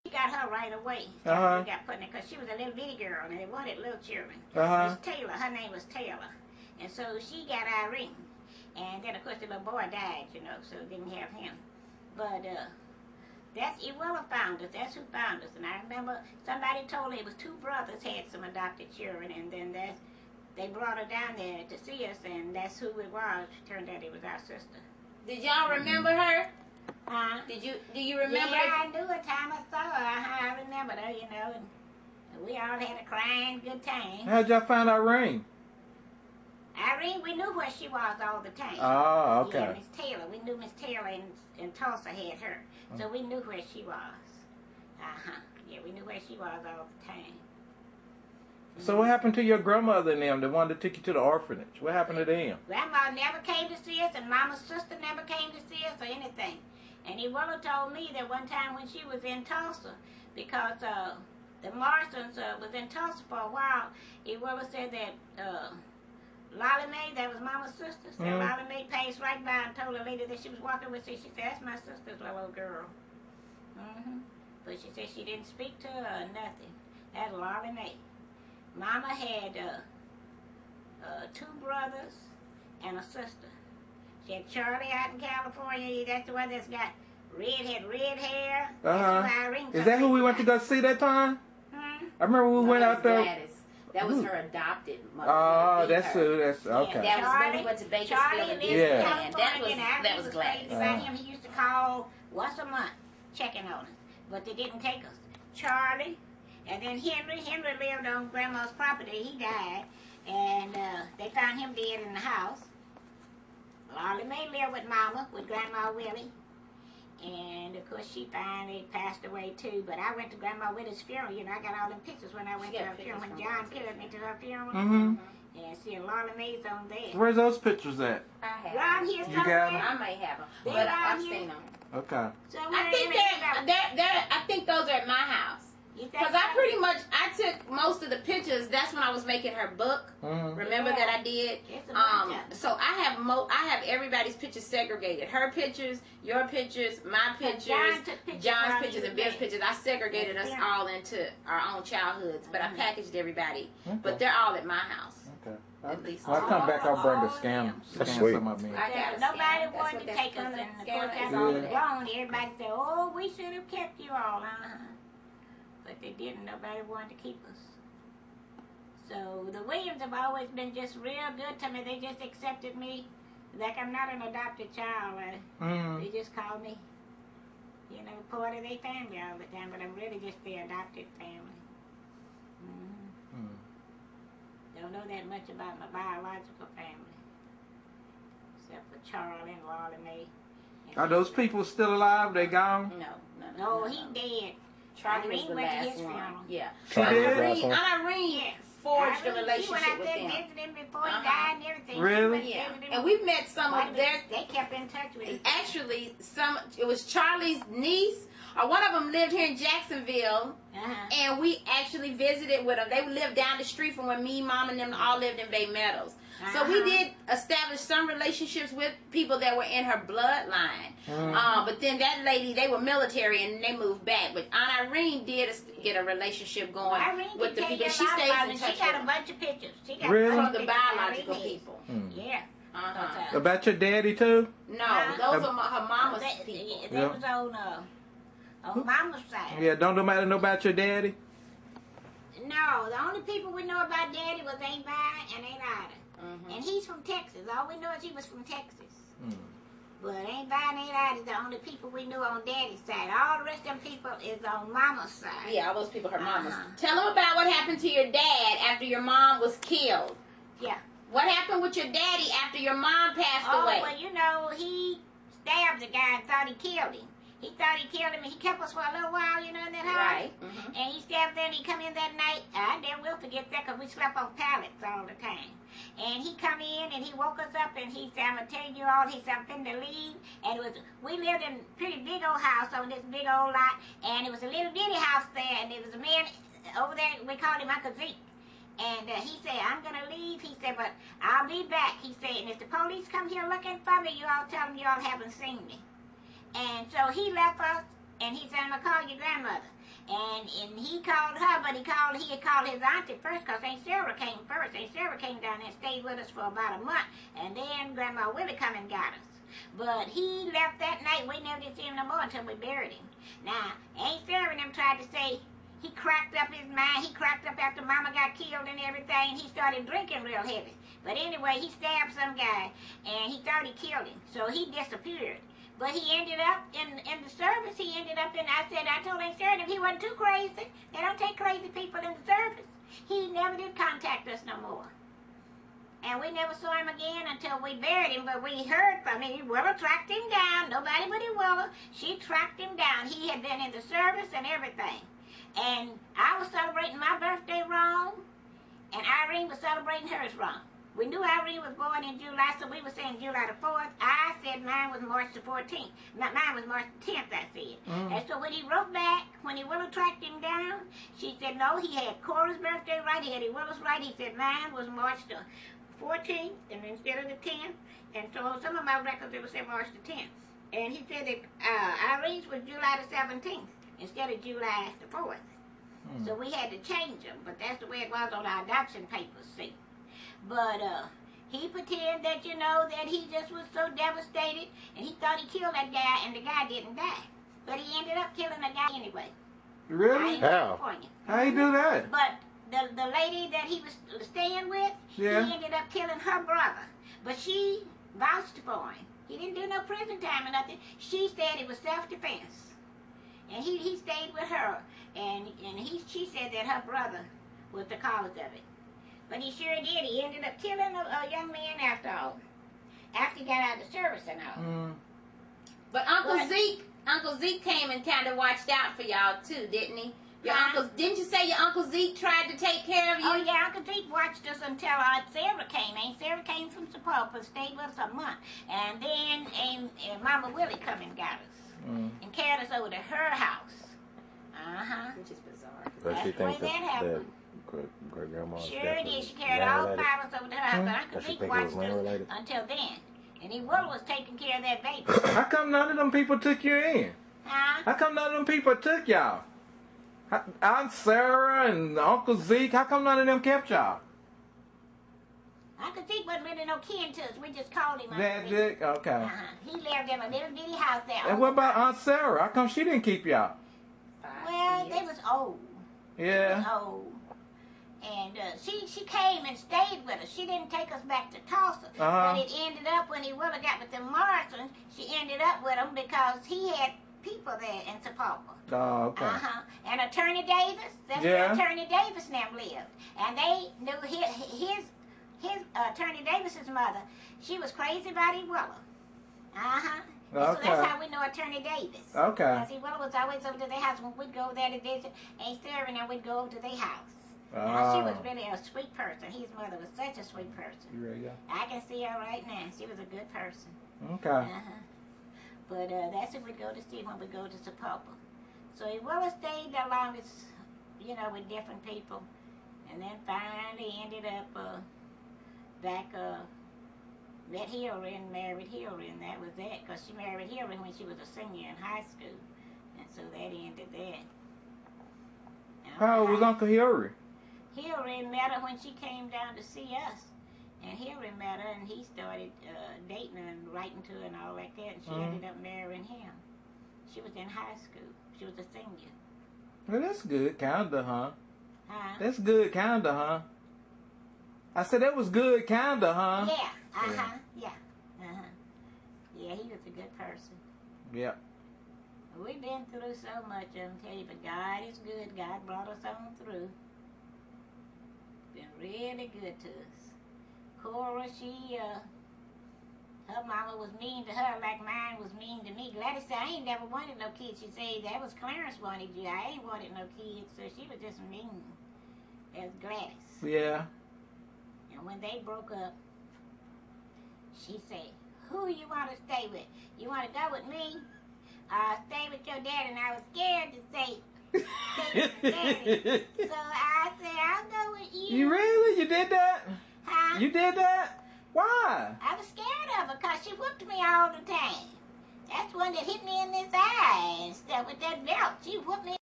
got her right away. We got put in it because she was a little bitty girl and they wanted little children. Miss Taylor, her name was Taylor. And so she got Irene. And then, of course, the little boy died, you know, so didn't have him. But that's Ewella found us. That's who found us. And I remember somebody told me it was two brothers had some adopted children, and then they brought her down there to see us, and that's who it was. Turned out it was our sister. Did y'all remember her? Huh? Do you remember? Yeah, I knew her time I saw her. I remembered her, you know, and we all had a crying good time. How'd y'all find Irene? Irene, we knew where she was all the time. Oh, okay. Yeah, Miss Taylor. We knew Miss Taylor in Tulsa had her. So we knew where she was. Yeah, we knew where she was all the time. So what happened to your grandmother and them, the one that took you to the orphanage? What happened to them? Grandma never came to see us, and Mama's sister never came to see us or anything. And Ewella told me that one time when she was in Tulsa, because the Morrisons was in Tulsa for a while, Ewella said that Lillie Mae, that was Mama's sister, said Lillie Mae passed right by and told the lady that she was walking with her. She said, that's my sister's little girl. But she said she didn't speak to her or nothing. That's Lillie Mae. Mama had two brothers and a sister. She had Charlie out in California. That's the one that's got red hair. Is that who we went to go see that time? I remember we went out there. Gladys. That was her adopted mother. Oh, that's who. That's okay. Yeah, that was when we went to Bakersfield and Disneyland. That was Gladys. About him, he used to call once a month, checking on us, but they didn't take us. Charlie, and then Henry. Henry lived on Grandma's property. He died, and they found him dead in the house. Lillie Mae lived with Mama, with Grandma Willie. And, of course, she finally passed away, too. But I went to Grandma Willie's funeral. You know, I got all them pictures when I went to her funeral. When John carried me to her funeral. And see, Lillie Mae's on there. Where's those pictures at? I have around here somewhere. You got them? I may have them, but I've seen them. Okay. So I think those are at my house. Because I took most of the pictures. That's when I was making her book. Remember that I did. So I have everybody's pictures segregated. Her pictures, your pictures, my pictures, John's pictures, and Bill's pictures. I segregated us all into our own childhoods, but I packaged everybody. But they're all at my house. Okay. At least. When I come back, I'll bring the scan some of me. Nobody wanted to take us, and of course that's all grown. Everybody said, "Oh, we should have kept you all." But they didn't. Nobody wanted to keep us. So the Williams have always been just real good to me. They just accepted me like I'm not an adopted child. They just call me, you know, part of their family all the time. But I'm really just their adopted family. Don't know that much about my biological family, except for Charlie and Lillie Mae. Are those people still alive? They gone? No, he dead. Charlie was the last one. Yeah. Irene forged a relationship with them. She went out there and visited him before he died and everything. Really? Yeah. And we've met some of their... They kept in touch with him. Actually, it was Charlie's niece, or one of them lived here in Jacksonville, and we actually visited with them. They lived down the street from where me, Mom, and them all lived in Bay Meadows. So we did establish some relationships with people that were in her bloodline. But then that lady, they were military and they moved back. But Aunt Irene did get a relationship going with the people. She stays in touch. She got a bunch of pictures. She got from the biological people. Yeah. About your daddy too? No, those are her mama's people. That was on Mama's side. Yeah, don't nobody know about your daddy? No, the only people we know about Daddy was Aunt Vi and Aunt Ida. And he's from Texas. All we know is he was from Texas. But Aunt Vi and Aunt Ida is the only people we knew on Daddy's side. All the rest of them people is on Mama's side. Yeah, all those people her mama's. Tell them about what happened to your dad after your mom was killed. Yeah. What happened with your daddy after your mom passed away? Oh, well, you know, he stabbed the guy and thought he killed him. He thought he killed him, and he kept us for a little while, you know, in that house. Right. And he stabbed them, and he come in that night. I never will forget that, because we slept on pallets all the time. And he come in, and he woke us up, and he said, I'm going to tell you all, he said, I'm finna leave. And we lived in a pretty big old house on this big old lot, and it was a little bitty house there, and there was a man over there, we called him Uncle Zeke. And he said, I'm going to leave. He said, but I'll be back. He said, and if the police come here looking for me, you all tell them you all haven't seen me. And so he left us, and he said, I'm going to call your grandmother. And he called her, but he had called his auntie first, because Aunt Sarah came first. Aunt Sarah came down and stayed with us for about a month, and then Grandma Willie come and got us. But he left that night. We never did see him no more until we buried him. Now, Aunt Sarah and them tried to say he cracked up his mind. He cracked up after Mama got killed and everything, and he started drinking real heavy. But anyway, he stabbed some guy, and he thought he killed him, so he disappeared. But he ended up in the service. He ended up in, I told Aunt Sarah that he wasn't too crazy. They don't take crazy people in the service. He never did contact us no more. And we never saw him again until we buried him, but we heard from him. Willow tracked him down. Nobody but Willow. She tracked him down. He had been in the service and everything. And I was celebrating my birthday wrong, and Irene was celebrating hers wrong. We knew Irene was born in July, so we were saying July the 4th. I said mine was March the 14th. Mine was March the 10th, I said. And so when he wrote back, when Willow tracked him down, she said, no, he had Cora's birthday right, he had Willow's right. He said mine was March the 14th and instead of the 10th. And so on some of my records, it would say March the 10th. And he said that Irene's was July the 17th instead of July the 4th. So we had to change them, but that's the way it was on our adoption papers, see. But he pretended that, that he just was so devastated, and he thought he killed that guy, and the guy didn't die. But he ended up killing the guy anyway. Really? How? How he do that? But the lady that he was staying with, he ended up killing her brother. But she vouched for him. He didn't do no prison time or nothing. She said it was self-defense. And he stayed with her, and she said that her brother was the cause of it. But he sure did. He ended up killing a young man after all. After he got out of the service and all. But Uncle Zeke came and kind of watched out for y'all too, didn't he? Your uncle, didn't you say your Uncle Zeke tried to take care of you? Oh yeah, Uncle Zeke watched us until Aunt Sarah came. Aunt Sarah came from Sapulpa, stayed with us a month, and then Mama Willie come and got us and carried us over to her house. Which is bizarre. But she That's the way thinks that happened. Great grandma. Sure did. She carried all five of us over to her house, but Uncle Zeke watched us until then. And Willow was taking care of that baby. How come none of them people took you in? How come none of them people took y'all? Aunt Sarah and Uncle Zeke, how come none of them kept y'all? Uncle Zeke wasn't really no kin to us. We just called him That Uncle Zeke. okay. He lived in a little bitty house there. And what about Aunt Sarah? How come she didn't keep y'all? Well, they was old. Yeah. They was old. And she came and stayed with us. She didn't take us back to Tulsa. But it ended up when Willow got with the Morrisons, she ended up with them because he had people there in Sapulpa. Oh, okay. And Attorney Davis, that's where Attorney Davis now lived. And they knew his Attorney Davis's mother, she was crazy about Willow. So that's how we know Attorney Davis. Okay. Because Willow was always over to their house. When we'd go over there to visit Aunt Sarah, and then we'd go over to their house. She was really a sweet person. His mother was such a sweet person. You ready to go? I can see her right now. She was a good person. Okay. But that's who we'd go to see when we go to Sapulpa. So Willow stayed the longest, with different people. And then finally ended up back, met Hillary and married Hillary, and that was that, because she married Hillary when she was a senior in high school. And so that ended that. How old was Uncle Hillary? Hillary met her when she came down to see us. And Hillary met her, and he started dating her and writing to her and all like that. And she ended up marrying him. She was in high school. She was a senior. Well, that's good, kinda, huh? That's good, kinda, huh? I said that was good, kinda, huh? Yeah. Yeah, he was a good person. Yeah. We've been through so much, I'm telling you, but God is good. God brought us on through. Been really good to us. Cora, her mama was mean to her like mine was mean to me. Gladys said, I ain't never wanted no kids. She said, that was Clarence wanted you. I ain't wanted no kids. So she was just mean. That's Gladys. Yeah. And when they broke up, she said, who you want to stay with? You want to go with me? Stay with your dad. And I was scared to say, stay with daddy. So I said, I'll go with you. You really? You did that? You did that? Why? I was scared of her because she whooped me all the time. That's one that hit me in this eye and stuff with that belt. She whooped me.